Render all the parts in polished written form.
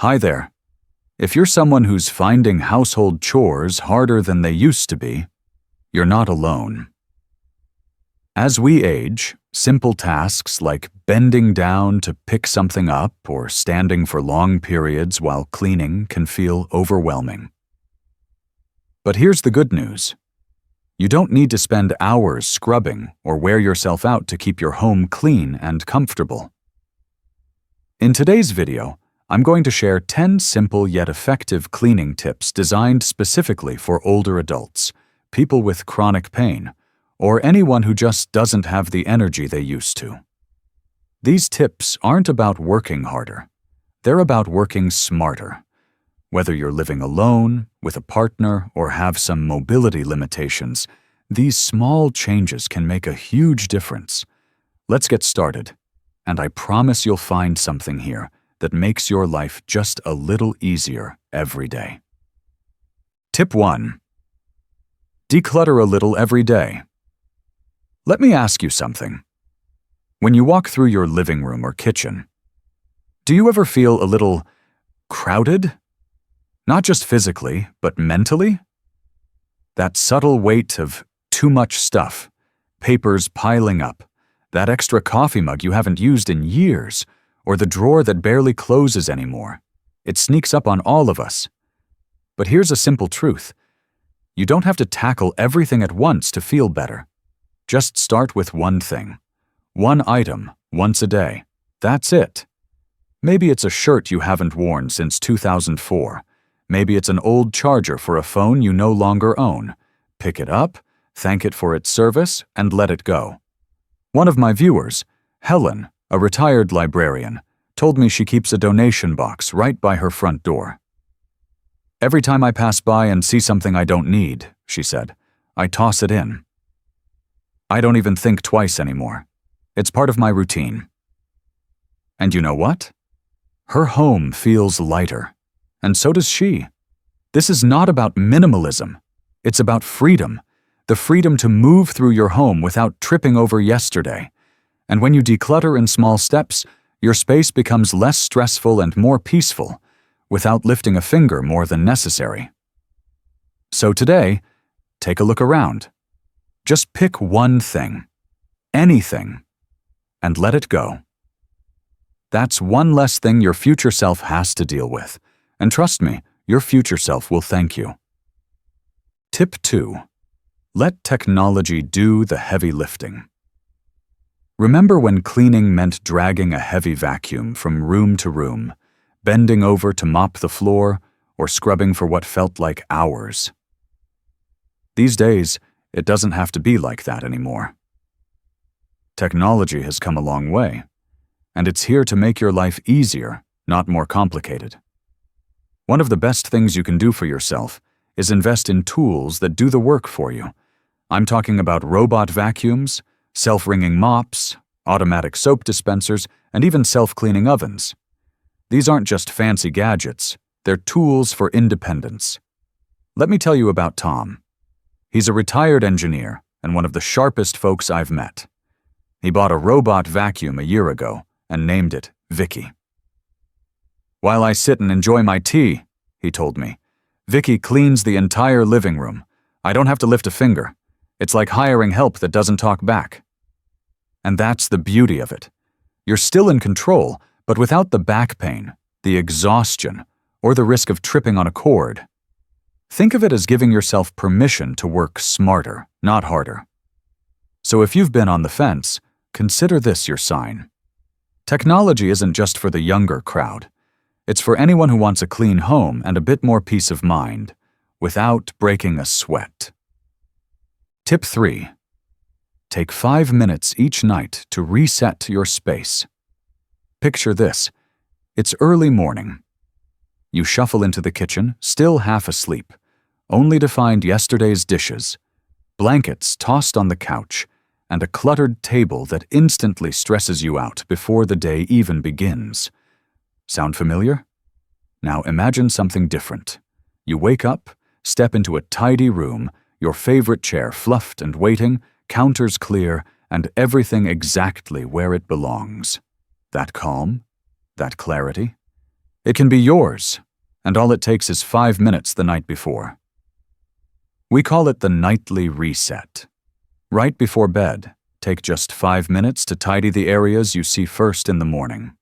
Hi there. If you're someone who's finding household chores harder than they used to be, you're not alone. As we age, simple tasks like bending down to pick something up or standing for long periods while cleaning can feel overwhelming. But here's the good news. You don't need to spend hours scrubbing or wear yourself out to keep your home clean and comfortable. In today's video, I'm going to share 10 simple yet effective cleaning tips designed specifically for older adults, people with chronic pain, or anyone who just doesn't have the energy they used to. These tips aren't about working harder. They're about working smarter. Whether you're living alone, with a partner, or have some mobility limitations, these small changes can make a huge difference. Let's get started, and I promise you'll find something here that makes your life just a little easier every day. Tip 1. Declutter a little every day. Let me ask you something. When you walk through your living room or kitchen, do you ever feel a little crowded? Not just physically, but mentally? That subtle weight of too much stuff, papers piling up, that extra coffee mug you haven't used in years, or the drawer that barely closes anymore. It sneaks up on all of us. But here's a simple truth. You don't have to tackle everything at once to feel better. Just start with one thing. One item, once a day. That's it. Maybe it's a shirt you haven't worn since 2004. Maybe it's an old charger for a phone you no longer own. Pick it up, thank it for its service, and let it go. One of my viewers, Helen, a retired librarian, told me she keeps a donation box right by her front door. Every time I pass by and see something I don't need, she said, I toss it in. I don't even think twice anymore. It's part of my routine. And you know what? Her home feels lighter, and so does she. This is not about minimalism. It's about freedom, the freedom to move through your home without tripping over yesterday. And when you declutter in small steps, your space becomes less stressful and more peaceful, without lifting a finger more than necessary. So today, take a look around. Just pick one thing, anything, and let it go. That's one less thing your future self has to deal with, and trust me, your future self will thank you. Tip 2. Let technology do the heavy lifting. Remember when cleaning meant dragging a heavy vacuum from room to room, bending over to mop the floor, or scrubbing for what felt like hours? These days, it doesn't have to be like that anymore. Technology has come a long way, and it's here to make your life easier, not more complicated. One of the best things you can do for yourself is invest in tools that do the work for you. I'm talking about robot vacuums, self-wringing mops, automatic soap dispensers, and even self-cleaning ovens. These aren't just fancy gadgets, they're tools for independence. Let me tell you about Tom. He's a retired engineer and one of the sharpest folks I've met. He bought a robot vacuum a year ago and named it Vicky. While I sit and enjoy my tea, he told me, Vicky cleans the entire living room. I don't have to lift a finger. It's like hiring help that doesn't talk back. And that's the beauty of it. You're still in control, but without the back pain, the exhaustion, or the risk of tripping on a cord. Think of it as giving yourself permission to work smarter, not harder. So if you've been on the fence, consider this your sign. Technology isn't just for the younger crowd. It's for anyone who wants a clean home and a bit more peace of mind, without breaking a sweat. Tip 3. Take 5 minutes each night to reset your space. Picture this. It's early morning. You shuffle into the kitchen, still half asleep, only to find yesterday's dishes, blankets tossed on the couch, and a cluttered table that instantly stresses you out before the day even begins. Sound familiar? Now imagine something different. You wake up, step into a tidy room, your favorite chair fluffed and waiting, counters clear, and everything exactly where it belongs. That calm? That clarity? It can be yours, and all it takes is 5 minutes the night before. We call it the nightly reset. Right before bed, take just 5 minutes to tidy the areas you see first in the morning.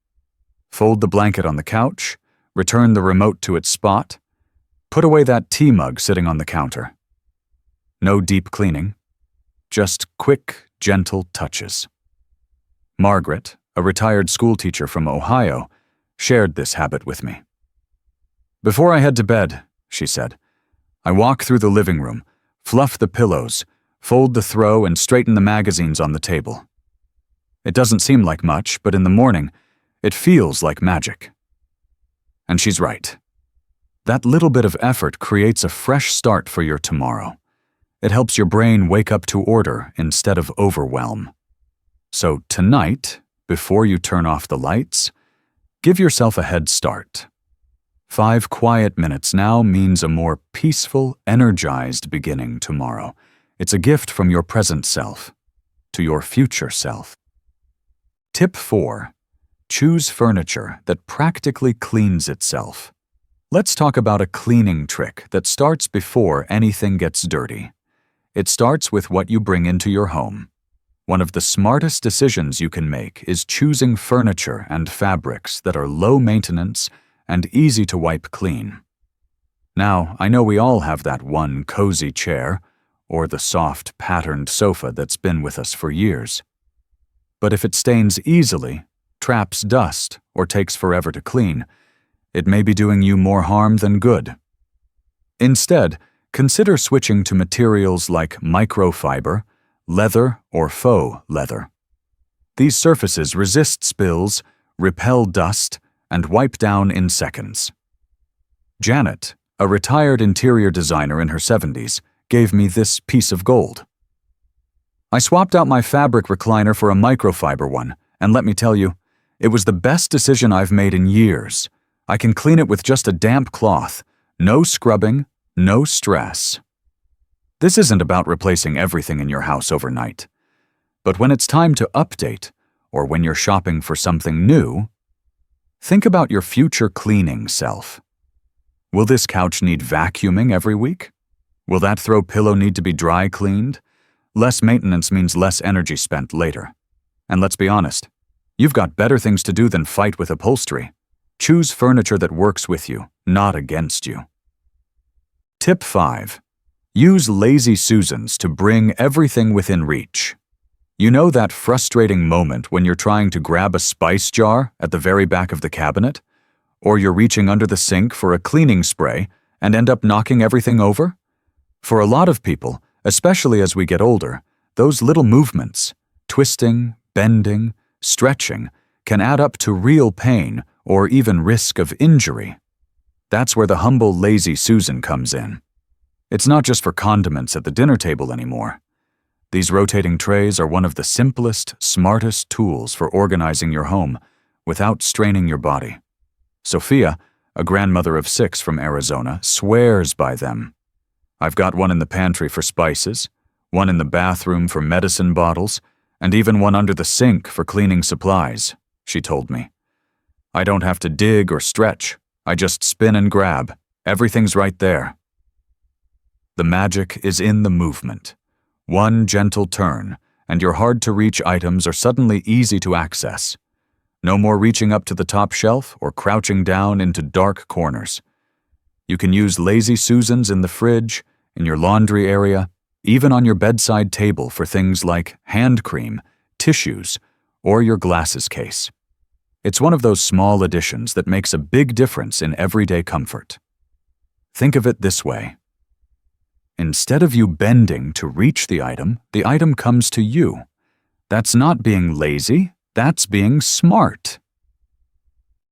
Fold the blanket on the couch, return the remote to its spot, put away that tea mug sitting on the counter. No deep cleaning, just quick, gentle touches. Margaret, a retired schoolteacher from Ohio, shared this habit with me. "Before I head to bed," she said, "I walk through the living room, fluff the pillows, fold the throw, and straighten the magazines on the table. It doesn't seem like much, but in the morning, it feels like magic." And she's right. That little bit of effort creates a fresh start for your tomorrow. It helps your brain wake up to order instead of overwhelm. So tonight, before you turn off the lights, give yourself a head start. 5 quiet minutes now means a more peaceful, energized beginning tomorrow. It's a gift from your present self to your future self. Tip 4. Choose furniture that practically cleans itself. Let's talk about a cleaning trick that starts before anything gets dirty. It starts with what you bring into your home. One of the smartest decisions you can make is choosing furniture and fabrics that are low maintenance and easy to wipe clean. Now, I know we all have that one cozy chair or the soft, patterned sofa that's been with us for years. But if it stains easily, traps dust, or takes forever to clean, it may be doing you more harm than good. Instead, consider switching to materials like microfiber, leather, or faux leather. These surfaces resist spills, repel dust, and wipe down in seconds. Janet, a retired interior designer in her 70s, gave me this piece of gold. "I swapped out my fabric recliner for a microfiber one, and let me tell you, it was the best decision I've made in years. I can clean it with just a damp cloth. No scrubbing, no stress." This isn't about replacing everything in your house overnight. But when it's time to update, or when you're shopping for something new, think about your future cleaning self. Will this couch need vacuuming every week? Will that throw pillow need to be dry cleaned? Less maintenance means less energy spent later. And let's be honest, you've got better things to do than fight with upholstery. Choose furniture that works with you, not against you. Tip 5. Use Lazy Susans to bring everything within reach. You know that frustrating moment when you're trying to grab a spice jar at the very back of the cabinet? Or you're reaching under the sink for a cleaning spray and end up knocking everything over? For a lot of people, especially as we get older, those little movements, twisting, bending, stretching, can add up to real pain or even risk of injury. That's where the humble Lazy Susan comes in. It's not just for condiments at the dinner table anymore. These rotating trays are one of the simplest, smartest tools for organizing your home without straining your body. Sophia, a grandmother of 6 from Arizona, swears by them. "I've got one in the pantry for spices, one in the bathroom for medicine bottles, and even one under the sink for cleaning supplies," she told me. "I don't have to dig or stretch. I just spin and grab. Everything's right there." The magic is in the movement. One gentle turn, and your hard-to-reach items are suddenly easy to access. No more reaching up to the top shelf or crouching down into dark corners. You can use Lazy Susans in the fridge, in your laundry area, even on your bedside table for things like hand cream, tissues, or your glasses case. It's one of those small additions that makes a big difference in everyday comfort. Think of it this way. Instead of you bending to reach the item comes to you. That's not being lazy, that's being smart.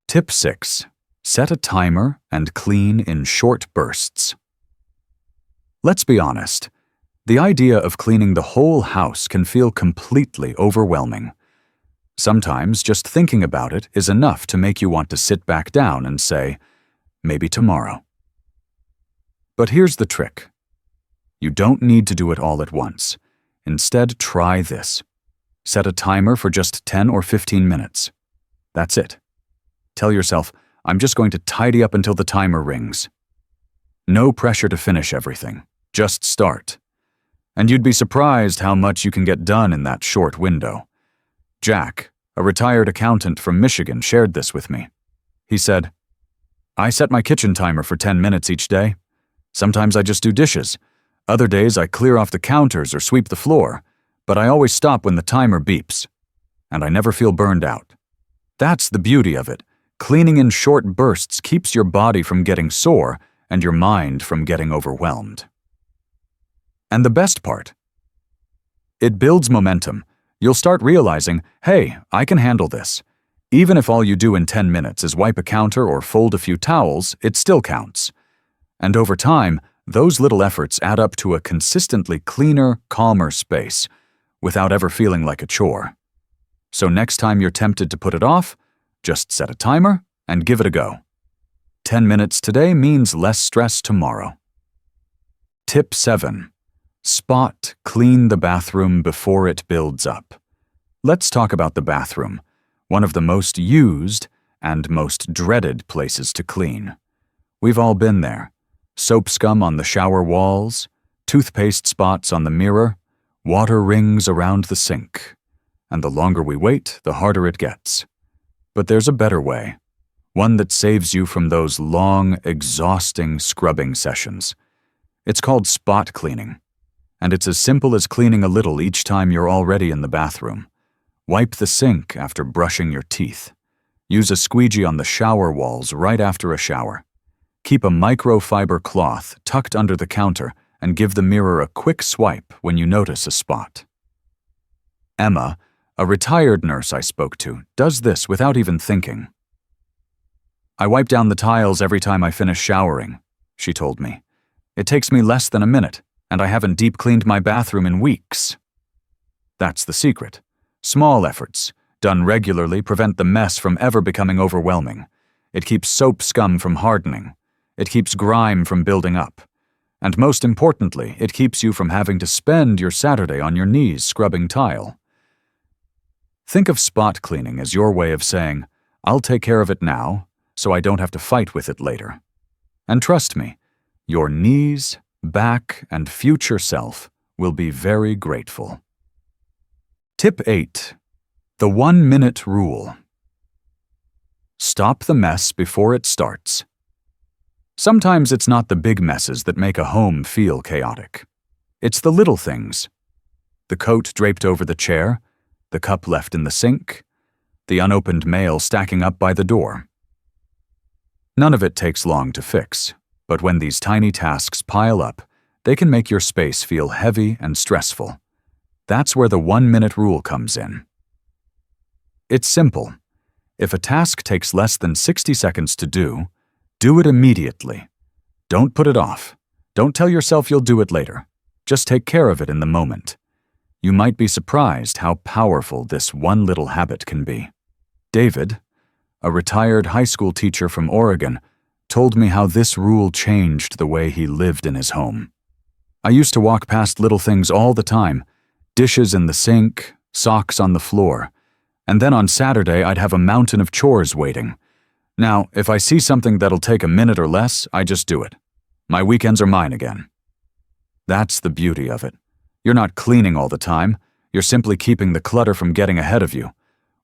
Tip 6. Set a timer and clean in short bursts. Let's be honest. The idea of cleaning the whole house can feel completely overwhelming. Sometimes just thinking about it is enough to make you want to sit back down and say, maybe tomorrow. But here's the trick. You don't need to do it all at once. Instead, try this. Set a timer for just 10 or 15 minutes. That's it. Tell yourself, I'm just going to tidy up until the timer rings. No pressure to finish everything. Just start. And you'd be surprised how much you can get done in that short window. Jack, a retired accountant from Michigan, shared this with me. He said, "I set my kitchen timer for 10 minutes each day. Sometimes I just do dishes. Other days I clear off the counters or sweep the floor, but I always stop when the timer beeps. And I never feel burned out." That's the beauty of it. Cleaning in short bursts keeps your body from getting sore and your mind from getting overwhelmed. And the best part? It builds momentum. You'll start realizing, hey, I can handle this. Even if all you do in 10 minutes is wipe a counter or fold a few towels, it still counts. And over time, those little efforts add up to a consistently cleaner, calmer space, without ever feeling like a chore. So next time you're tempted to put it off, just set a timer and give it a go. 10 minutes today means less stress tomorrow. Tip 7. Spot clean the bathroom before it builds up. Let's talk about the bathroom, one of the most used and most dreaded places to clean. We've all been there. Soap scum on the shower walls, toothpaste spots on the mirror, water rings around the sink. And the longer we wait, the harder it gets. But there's a better way, one that saves you from those long, exhausting scrubbing sessions. It's called spot cleaning, and it's as simple as cleaning a little each time you're already in the bathroom. Wipe the sink after brushing your teeth. Use a squeegee on the shower walls right after a shower. Keep a microfiber cloth tucked under the counter and give the mirror a quick swipe when you notice a spot. Emma, a retired nurse I spoke to, does this without even thinking. "I wipe down the tiles every time I finish showering," she told me. "It takes me less than a minute, and I haven't deep cleaned my bathroom in weeks." That's the secret. Small efforts, done regularly, prevent the mess from ever becoming overwhelming. It keeps soap scum from hardening. It keeps grime from building up. And most importantly, it keeps you from having to spend your Saturday on your knees scrubbing tile. Think of spot cleaning as your way of saying, "I'll take care of it now, so I don't have to fight with it later." And trust me, your knees, back, and future self will be very grateful. Tip 8. The 1-minute rule. Stop the mess before it starts. Sometimes it's not the big messes that make a home feel chaotic. It's the little things. The coat draped over the chair, the cup left in the sink, the unopened mail stacking up by the door. None of it takes long to fix, but when these tiny tasks pile up, they can make your space feel heavy and stressful. That's where the 1-minute rule comes in. It's simple. If a task takes less than 60 seconds to do it immediately. Don't put it off. Don't tell yourself you'll do it later. Just take care of it in the moment. You might be surprised how powerful this one little habit can be. David, a retired high school teacher from Oregon, told me how this rule changed the way he lived in his home. "I used to walk past little things all the time, dishes in the sink, socks on the floor, and then on Saturday I'd have a mountain of chores waiting. Now, if I see something that'll take a minute or less, I just do it. My weekends are mine again." That's the beauty of it. You're not cleaning all the time. You're simply keeping the clutter from getting ahead of you.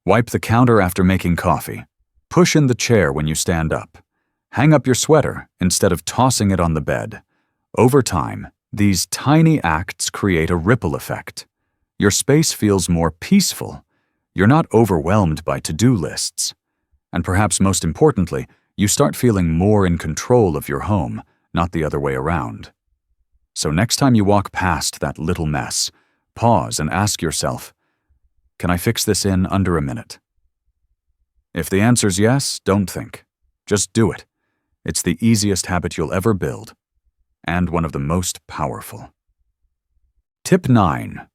Wipe the counter after making coffee. Push in the chair when you stand up. Hang up your sweater instead of tossing it on the bed. Over time, these tiny acts create a ripple effect. Your space feels more peaceful. You're not overwhelmed by to-do lists. And perhaps most importantly, you start feeling more in control of your home, not the other way around. So next time you walk past that little mess, pause and ask yourself, "Can I fix this in under a minute?" If the answer's yes, don't think. Just do it. It's the easiest habit you'll ever build, and one of the most powerful. Tip 9.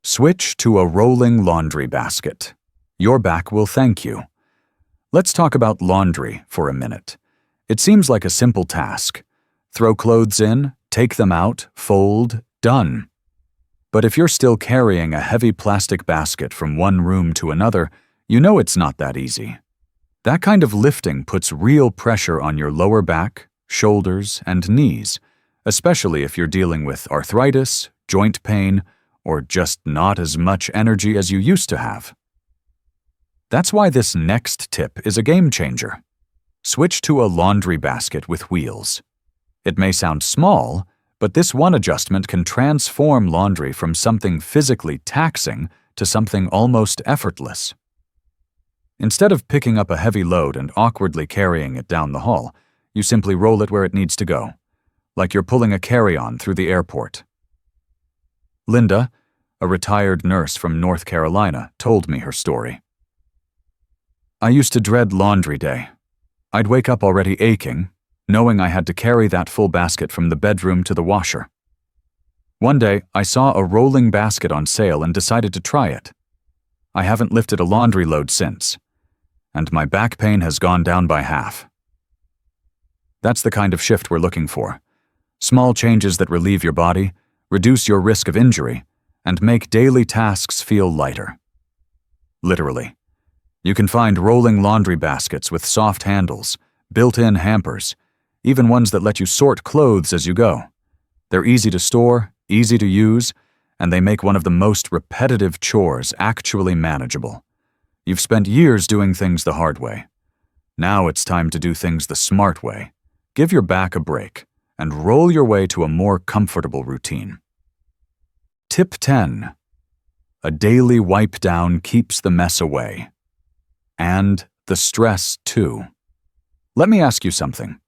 Switch to a rolling laundry basket. Your back will thank you. Let's talk about laundry for a minute. It seems like a simple task. Throw clothes in, take them out, fold, done. But if you're still carrying a heavy plastic basket from one room to another, you know it's not that easy. That kind of lifting puts real pressure on your lower back, shoulders, and knees, especially if you're dealing with arthritis, joint pain, or just not as much energy as you used to have. That's why this next tip is a game changer. Switch to a laundry basket with wheels. It may sound small, but this one adjustment can transform laundry from something physically taxing to something almost effortless. Instead of picking up a heavy load and awkwardly carrying it down the hall, you simply roll it where it needs to go, like you're pulling a carry-on through the airport. Linda, a retired nurse from North Carolina, told me her story. I used to dread laundry day. I'd wake up already aching, knowing I had to carry that full basket from the bedroom to the washer. One day, I saw a rolling basket on sale and decided to try it. I haven't lifted a laundry load since, and my back pain has gone down by half. That's the kind of shift we're looking for. Small changes that relieve your body, reduce your risk of injury, and make daily tasks feel lighter. Literally. You can find rolling laundry baskets with soft handles, built-in hampers, even ones that let you sort clothes as you go. They're easy to store, easy to use, and they make one of the most repetitive chores actually manageable. You've spent years doing things the hard way. Now it's time to do things the smart way. Give your back a break and roll your way to a more comfortable routine. Tip 10. A daily wipe down keeps the mess away. And the stress, too. Let me ask you something.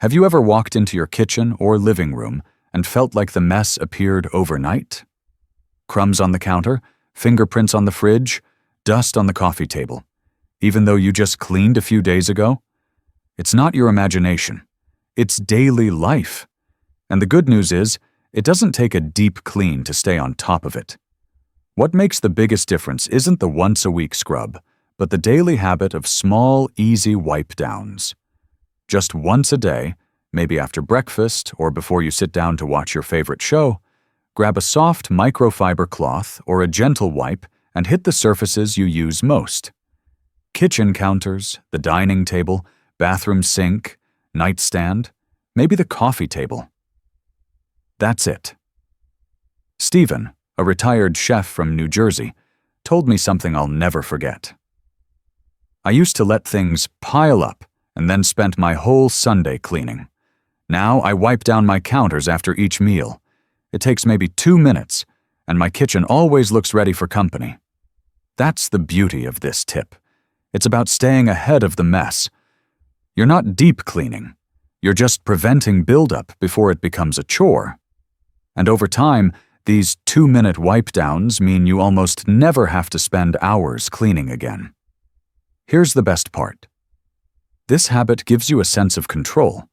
Have you ever walked into your kitchen or living room and felt like the mess appeared overnight? Crumbs on the counter, fingerprints on the fridge, dust on the coffee table, even though you just cleaned a few days ago? It's not your imagination. It's daily life. And the good news is, it doesn't take a deep clean to stay on top of it. What makes the biggest difference isn't the once-a-week scrub, but the daily habit of small, easy wipe-downs. Just once a day, maybe after breakfast or before you sit down to watch your favorite show, grab a soft microfiber cloth or a gentle wipe and hit the surfaces you use most. Kitchen counters, the dining table, bathroom sink, nightstand, maybe the coffee table. That's it. Stephen, a retired chef from New Jersey, told me something I'll never forget. I used to let things pile up and then spent my whole Sunday cleaning. Now I wipe down my counters after each meal. It takes maybe 2 minutes, and my kitchen always looks ready for company. That's the beauty of this tip. It's about staying ahead of the mess. You're not deep cleaning. You're just preventing buildup before it becomes a chore. And over time, these 2-minute wipe-downs mean you almost never have to spend hours cleaning again. Here's the best part. This habit gives you a sense of control.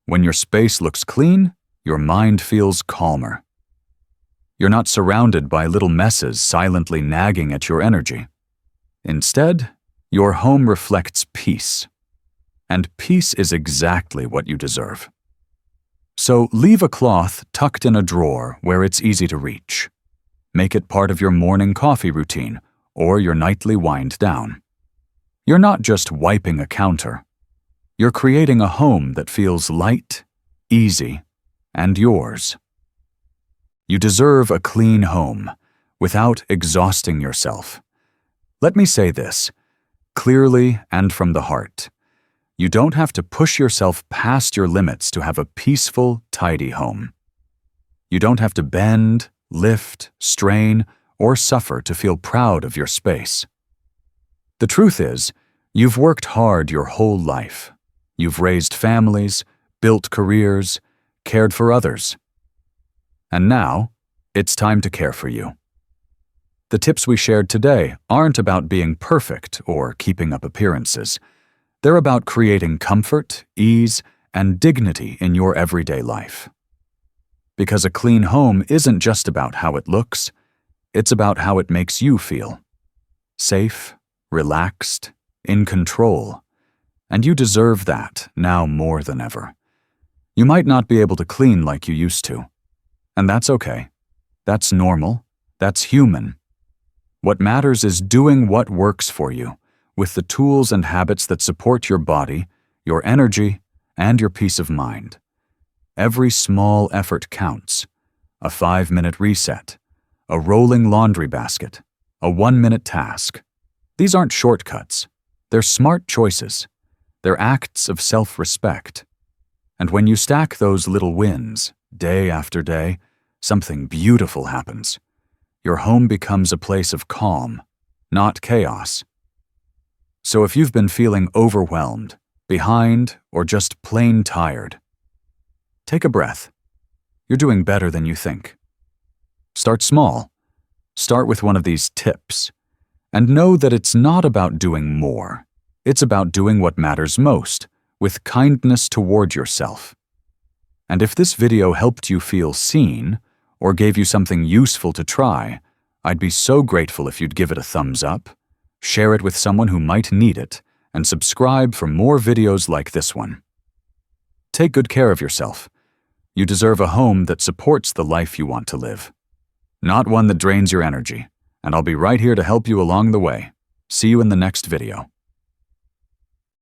When your space looks clean, your mind feels calmer. You're not surrounded by little messes silently nagging at your energy. Instead, your home reflects peace. And peace is exactly what you deserve. So leave a cloth tucked in a drawer where it's easy to reach. Make it part of your morning coffee routine or your nightly wind down. You're not just wiping a counter. You're creating a home that feels light, easy, and yours. You deserve a clean home without exhausting yourself. Let me say this, clearly and from the heart. You don't have to push yourself past your limits to have a peaceful, tidy home. You don't have to bend, lift, strain, or suffer to feel proud of your space. The truth is, you've worked hard your whole life. You've raised families, built careers, cared for others. And now, it's time to care for you. The tips we shared today aren't about being perfect or keeping up appearances. They're about creating comfort, ease, and dignity in your everyday life. Because a clean home isn't just about how it looks, it's about how it makes you feel. Safe, relaxed, in control. And you deserve that now more than ever. You might not be able to clean like you used to. And that's okay. That's normal. That's human. What matters is doing what works for you, with the tools and habits that support your body, your energy, and your peace of mind. Every small effort counts. A 5-minute reset, a rolling laundry basket, a 1-minute task. These aren't shortcuts. They're smart choices. They're acts of self-respect. And when you stack those little wins, day after day, something beautiful happens. Your home becomes a place of calm, not chaos. So if you've been feeling overwhelmed, behind, or just plain tired, take a breath. You're doing better than you think. Start small. Start with one of these tips. And know that it's not about doing more. It's about doing what matters most, with kindness toward yourself. And if this video helped you feel seen, or gave you something useful to try, I'd be so grateful if you'd give it a thumbs up, share it with someone who might need it, and subscribe for more videos like this one. Take good care of yourself. You deserve a home that supports the life you want to live, not one that drains your energy, and I'll be right here to help you along the way. See you in the next video.